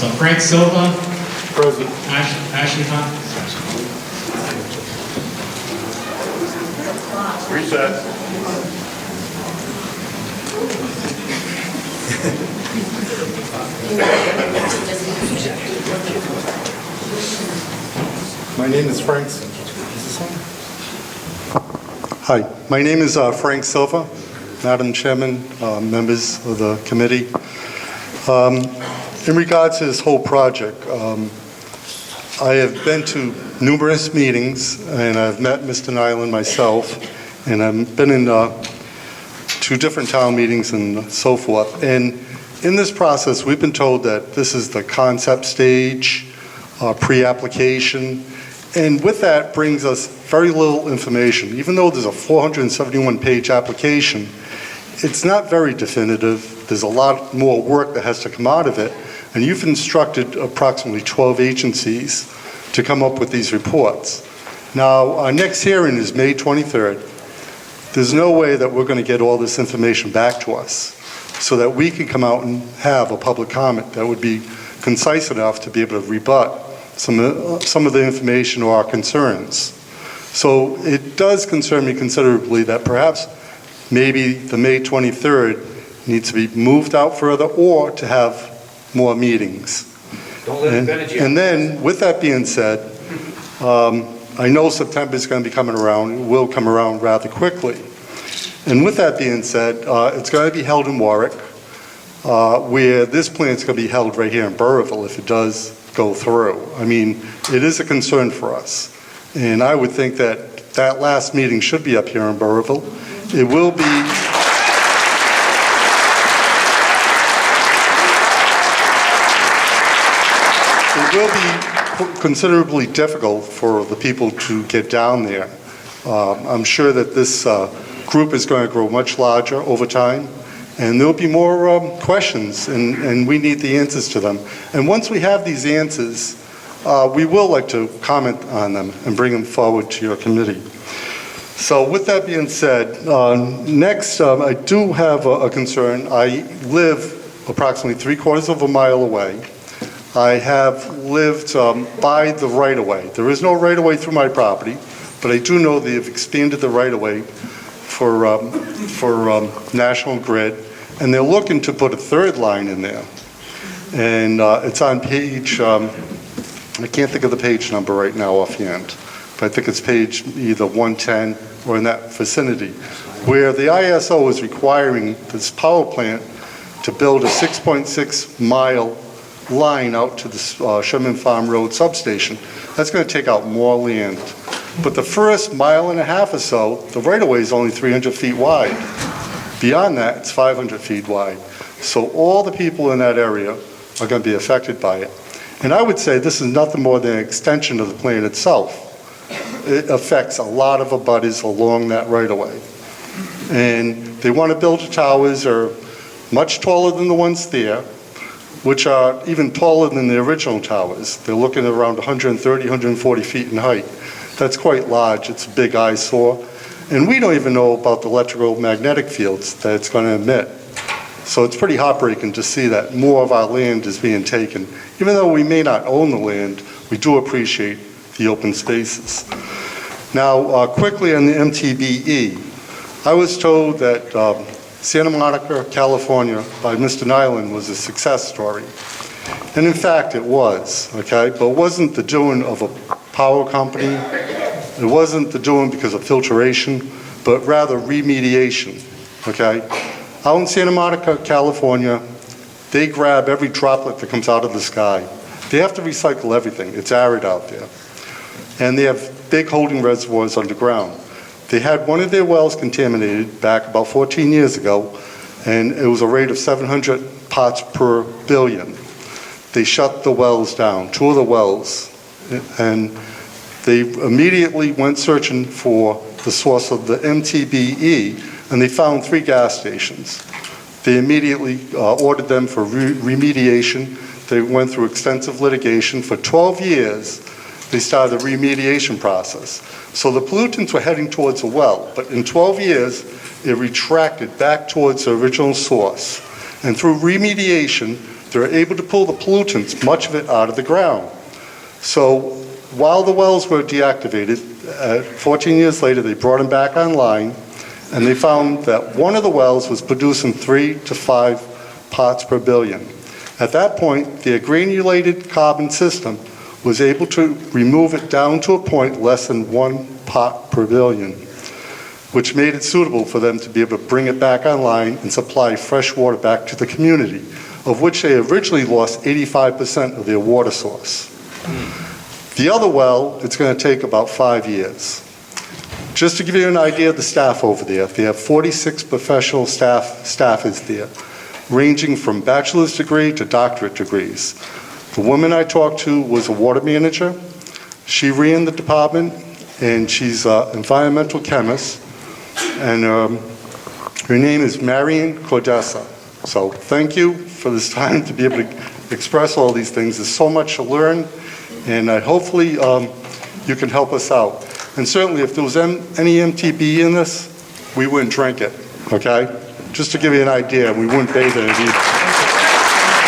So Frank Silva, Present. Ashley Hunt. Reset. My name is Frank. Hi, my name is Frank Silva, Madam Chairman, members of the committee. In regards to this whole project, I have been to numerous meetings, and I've met Mr. Nyland myself, and I've been in 2 different town meetings and so forth. And in this process, we've been told that this is the concept stage, pre-application, and with that brings us very little information. Even though there's a 471-page application, it's not very definitive. There's a lot more work that has to come out of it, and you've instructed approximately 12 agencies to come up with these reports. Now, our next hearing is May 23rd. There's no way that we're going to get all this information back to us so that we can come out and have a public comment that would be concise enough to be able to rebut some of the information or our concerns. So it does concern me considerably that perhaps maybe the May 23rd needs to be moved out further or to have more meetings. Don't let it bend you. And then, with that being said, I know September is going to be coming around. It will come around rather quickly. And with that being said, it's going to be held in Warwick, where this plant is going to be held right here in Burrillville if it does go through. I mean, it is a concern for us. And I would think that that last meeting should be up here in Burrillville. It will be... It will be considerably difficult for the people to get down there. I'm sure that this group is going to grow much larger over time, and there'll be more questions, and we need the answers to them. And once we have these answers, we will like to comment on them and bring them forward to your committee. So with that being said, next, I do have a concern. I live approximately 3/4 of a mile away. I have lived by the right-of-way. There is no right-of-way through my property, but I do know they have expanded the right-of-way for National Grid, and they're looking to put a 3rd line in there. And it's on page, I can't think of the page number right now offhand, but I think it's page either 110 or in that vicinity, where the ISO is requiring this power plant to build a 6.6-mile line out to the Sherman Farm Road substation. That's going to take out more land. But the first 1.5 miles or so, the right-of-way is only 300 feet wide. Beyond that, it's 500 feet wide. So all the people in that area are going to be affected by it. And I would say this is nothing more than an extension of the plant itself. It affects a lot of abutters along that right-of-way. And they want to build the towers that are much taller than the ones there, which are even taller than the original towers. They're looking at around 130, 140 feet in height. That's quite large. It's a big eyesore. And we don't even know about the electrical magnetic fields that it's going to emit. So it's pretty heartbreaking to see that more of our land is being taken. Even though we may not own the land, we do appreciate the open spaces. Now, quickly on the MTBE, I was told that Santa Monica, California, by Mr. Nyland was a success story. And in fact, it was, okay? But it wasn't the doing of a power company. It wasn't the doing because of filtration, but rather remediation, okay? Out in Santa Monica, California, they grab every droplet that comes out of the sky. They have to recycle everything. It's arid out there. And they have big holding reservoirs underground. They had one of their wells contaminated back about 14 years ago, and it was a rate of 700 parts per billion. They shut the wells down, 2 of the wells, and they immediately went searching for the source of the MTBE, and they found 3 gas stations. They immediately ordered them for remediation. They went through extensive litigation. For 12 years, they started the remediation process. So the pollutants were heading towards a well, but in 12 years, it retracted back towards the original source. And through remediation, they're able to pull the pollutants, much of it out of the ground. So while the wells were deactivated, 14 years later, they brought them back online, and they found that one of the wells was producing 3 to 5 parts per billion. At that point, their granulated carbon system was able to remove it down to a point less than 1 part per billion, which made it suitable for them to be able to bring it back online and supply fresh water back to the community, of which they originally lost 85% of their water source. The other well, it's going to take about 5 years. Just to give you an idea of the staff over there, they have 46 professional staffers there, ranging from bachelor's degree to doctorate degrees. The woman I talked to was a water manager. She ran the department, and she's an environmental chemist, and her name is Marion Cordessa. So thank you for this time to be able to express all these things. There's so much to learn, and hopefully you can help us out. And certainly if there was any MTB in this, we wouldn't drink it, okay? Just to give you an idea, we wouldn't bathe in it either.